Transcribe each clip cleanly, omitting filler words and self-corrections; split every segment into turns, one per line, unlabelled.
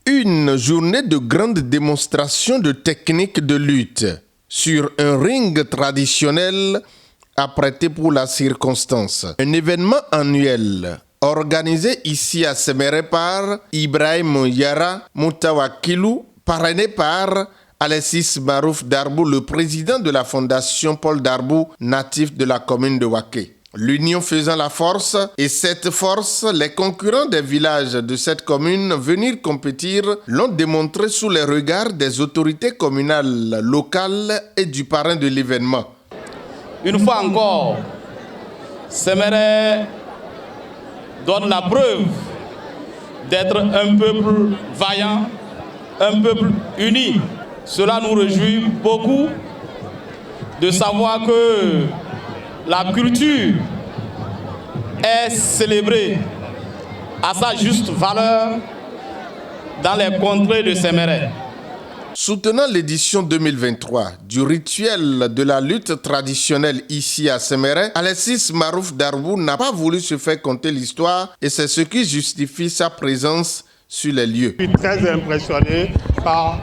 Une journée de grande démonstration de techniques de lutte sur un ring traditionnel apprêté pour la circonstance. Un événement annuel organisé ici à Séméré par Ibrahim Yara Moutawakilou, parrainé par Alexis Marouf Darbou, le président de la fondation Paul Darbou, natif de la commune de Waké. L'union faisant la force, et cette force, les concurrents des villages de cette commune venir compétir l'ont démontré sous les regards des autorités communales, locales et du parrain de l'événement.
Une fois encore, Séméré donne la preuve d'être un peuple vaillant, un peuple uni. Cela nous réjouit beaucoup de savoir que la culture est célébrée à sa juste valeur dans les contrées de Séméré.
Soutenant l'édition 2023 du rituel de la lutte traditionnelle ici à Séméré, Alexis Marouf Darbou n'a pas voulu se faire conter l'histoire et c'est ce qui justifie sa présence sur les lieux.
Je suis très impressionné par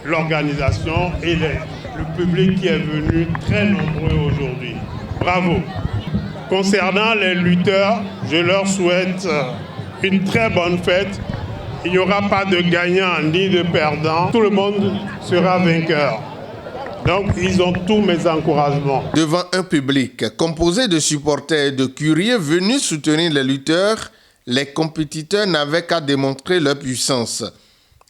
l'organisation et le public qui est venu très nombreux aujourd'hui. Bravo. Concernant les lutteurs, je leur souhaite une très bonne fête. Il n'y aura pas de gagnant ni de perdant. Tout le monde sera vainqueur. Donc, ils ont tous mes encouragements.
Devant un public composé de supporters et de curieux venus soutenir les lutteurs, les compétiteurs n'avaient qu'à démontrer leur puissance.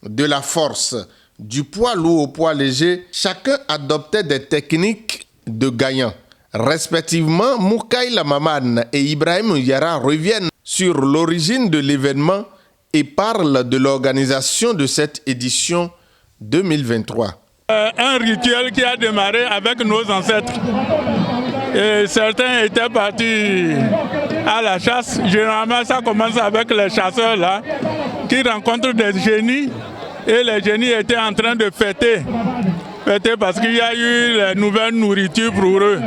De la force, du poids lourd au poids léger, chacun adoptait des techniques de gagnant. Respectivement, Moukaïla Maman et Ibrahim Yara reviennent sur l'origine de l'événement et parlent de l'organisation de cette édition 2023.
Un rituel qui a démarré avec nos ancêtres. Et certains étaient partis à la chasse. Généralement, ça commence avec les chasseurs là, qui rencontrent des génies. Et les génies étaient en train de fêter parce qu'il y a eu la nouvelle nourriture pour eux.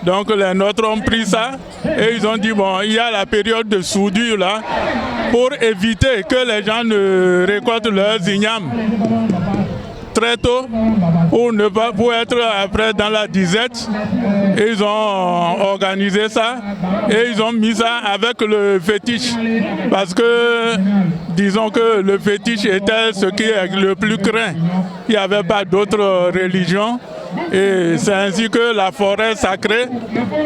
Donc les nôtres ont pris ça et ils ont dit bon, il y a la période de soudure là pour éviter que les gens ne récoltent leurs ignames très tôt pour être après dans la disette. Et ils ont organisé ça et ils ont mis ça avec le fétiche parce que disons que le fétiche était ce qui est le plus craint. Il n'y avait pas d'autres religions. Et c'est ainsi que la forêt sacrée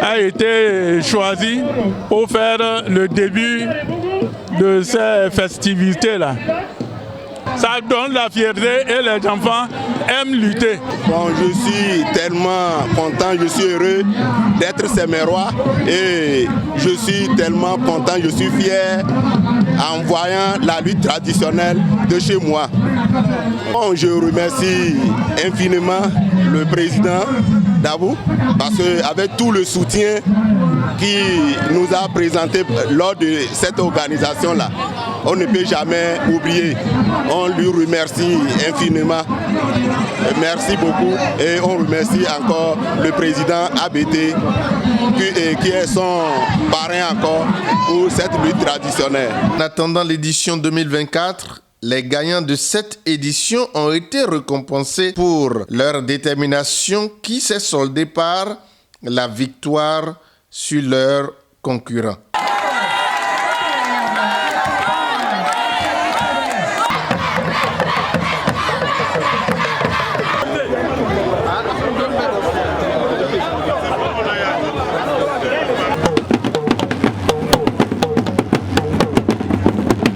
a été choisie pour faire le début de ces festivités-là. Ça donne la fierté et les enfants aiment lutter.
Bon, je suis tellement content, je suis heureux d'être sémérois et je suis tellement content, je suis fier en voyant la lutte traditionnelle de chez moi. Bon, je remercie infiniment le président Darbou parce qu'avec tout le soutien qu'il nous a présenté lors de cette organisation-là, on ne peut jamais oublier. On lui remercie infiniment. Merci beaucoup et on remercie encore le président ABT qui est son parrain encore pour cette lutte traditionnelle.
En attendant l'édition 2024, les gagnants de cette édition ont été récompensés pour leur détermination qui s'est soldée par la victoire sur leurs concurrents.